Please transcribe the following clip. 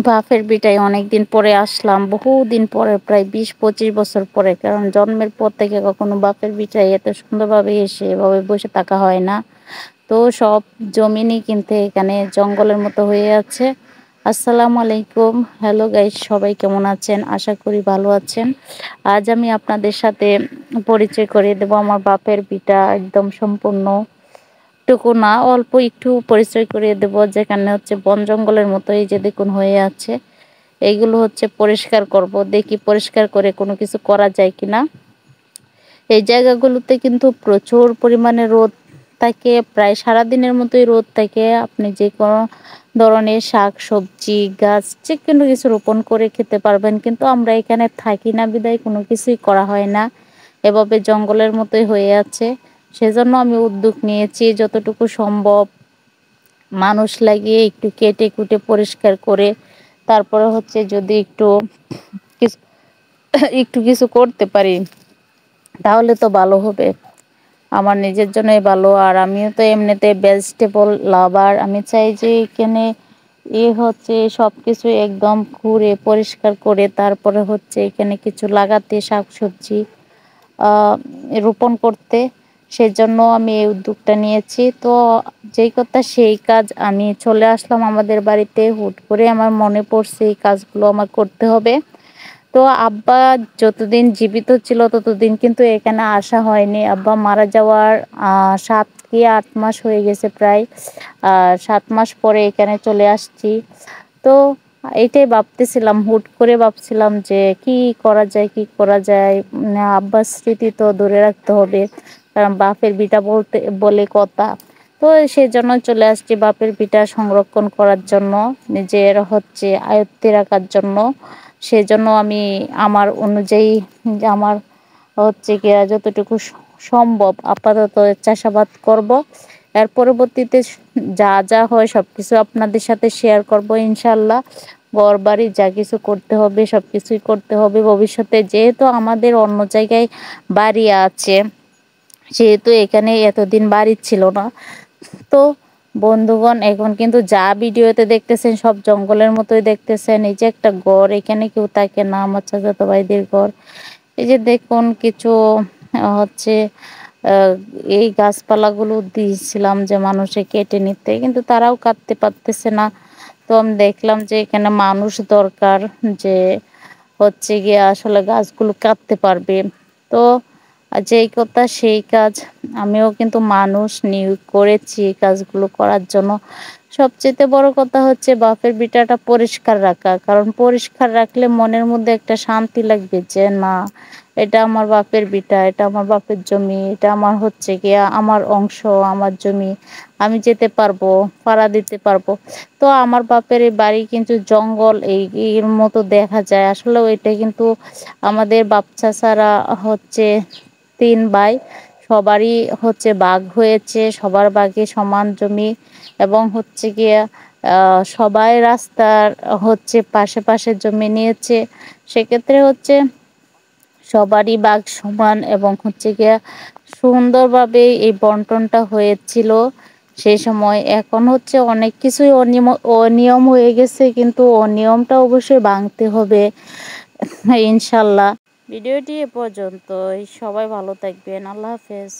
বাপের ভিটায় অনেকদিন পরে আসলাম, বহুদিন পরে, প্রায় 20-25 বছর পরে। কারণ জন্মের পর থেকে কখনো বাপের ভিটায় এত সুন্দরভাবে এসে এভাবে বসে থাকা হয় না। তো সব জমিনই কিন্তু এখানে জঙ্গলের মতো হয়ে আছে। আসসালামু আলাইকুম, হ্যালো গাইস, সবাই কেমন আছেন? আশা করি ভালো আছেন। আজ আমি আপনাদের সাথে পরিচয় করিয়ে দেবো আমার বাপের ভিটা। একদম সম্পূর্ণ টুকু না, অল্প একটু পরিচয় করিয়ে দেব। যেখানে হচ্ছে বন জঙ্গলের মতোই যে দেখুন হয়ে আছে, এইগুলো হচ্ছে পরিষ্কার করব, দেখি পরিষ্কার করে কোনো কিছু করা যায় কিনা। এই জায়গাগুলোতে কিন্তু প্রচুর পরিমাণে রোদ থাকে, প্রায় সারাদিনের মতোই রোদ থাকে। আপনি যে কোনো ধরনের শাক সবজি গাছ যে কোনো কিছু রোপণ করে খেতে পারবেন, কিন্তু আমরা এখানে থাকি না বিদায় কোনো কিছুই করা হয় না, এভাবে জঙ্গলের মতোই হয়ে আছে। সেজন্য আমি উদ্যোগ নিয়েছি যতটুকু সম্ভব মানুষ লাগিয়ে একটু কেটে কুটে পরিষ্কার করে তারপরে হচ্ছে যদি একটু কিছু করতে পারি তাহলে তো ভালো হবে, আমার নিজের জন্যই ভালো। আর আমিও তো এমনিতে ভেজিটেবল লাভার, আমি চাই যে এখানে হচ্ছে সব কিছু একদম ঘুরে পরিষ্কার করে তারপরে হচ্ছে এখানে কিছু লাগাতে, শাকসবজি রোপণ করতে। সেজন্য আমি এই উদ্যোগটা নিয়েছি। তো যেই কথা সেই কাজ, আমি চলে আসলাম আমাদের বাড়িতে। হুট করে আমার মনে পড়ছে এই কাজগুলো আমার করতে হবে। তো আব্বা যতদিন জীবিত ছিল ততদিন কিন্তু এখানে আসা হয়নি। আব্বা মারা যাওয়ার 7 কি 8 মাস হয়ে গেছে প্রায়। 7 মাস পরে এখানে চলে আসছি। তো এইটাই ভাবতেছিলাম, হুট করে ভাবছিলাম যে কি করা যায়, কি করা যায়। আব্বার স্মৃতি তো ধরে রাখতে হবে, কারণ বাপের ভিটা বলতে বলে কথা। তো সেজন্য চলে আসছি বাপের ভিটা সংরক্ষণ করার জন্য, নিজের হচ্ছে আয়ত্তে রাখার জন্য। সেজন্য আমি আমার অনুযায়ী যে আমার হচ্ছে গিয়া যতটুকু সম্ভব আপাতত চাষাবাদ করব। এর পরবর্তীতে যা যা হয় সবকিছু আপনাদের সাথে শেয়ার করব ইনশাল্লাহ। ঘর বাড়ি যা কিছু করতে হবে সবকিছুই করতে হবে ভবিষ্যতে, যেহেতু আমাদের অন্য জায়গায় বাড়ি আছে, সেহেতু এখানে এতদিন বাড়ি ছিল না। তো বন্ধুগণ, এখন কিন্তু যা ভিডিওতে দেখতেছেন সব জঙ্গলের মতোই দেখতেছেন। এই যে একটা ঘর, এখানে কেউ থাকে না, আমার চাচাতো ভাইদের ঘর। এই যে দেখুন কিছু হচ্ছে আহ, এই গাছপালাগুলো দিয়েছিলাম যে মানুষে কেটে নিতে, কিন্তু তারাও কাটতে পারতেছে না। তো আমি দেখলাম যে এখানে মানুষ দরকার, যে হচ্ছে গিয়ে আসলে গাছগুলো কাটতে পারবে। তো যেই কথা সেই কাজ, আমিও কিন্তু মানুষ নিয়োগ করেছি এই কাজগুলো করার জন্য। সবচেয়ে বড় কথা হচ্ছে বাপের ভিটাটা পরিষ্কার রাখা, কারণ পরিষ্কার রাখলে মনের মধ্যে একটা শান্তি লাগবে যে না, এটা আমার বাপের ভিটা, এটা আমার বাপের জমি, এটা আমার হচ্ছে গিয়া আমার অংশ, আমার জমি, আমি যেতে পারবো, পাড়া দিতে পারবো। তো আমার বাপের এই বাড়ি কিন্তু জঙ্গল এর মতো দেখা যায়। আসলে ওইটা কিন্তু আমাদের বাপ চাচারা হচ্ছে 3 ভাই, সবারই হচ্ছে ভাগ হয়েছে, সবার ভাগে সমান জমি। এবং হচ্ছে গিয়া সবাই রাস্তার হচ্ছে পাশে পাশে জমি নিয়েছে। সেক্ষেত্রে হচ্ছে সবারই ভাগ সমান এবং হচ্ছে গিয়া সুন্দরভাবে এই বন্টনটা হয়েছিল সেই সময়। এখন হচ্ছে অনেক কিছুই অনিয়ম অনিয়ম হয়ে গেছে, কিন্তু অনিয়মটা অবশ্যই ভাঙতে হবে ইনশাল্লাহ। ভিডিওটি এ পর্যন্তই, সবাই ভালো থাকবেন, আল্লাহ হাফেজ।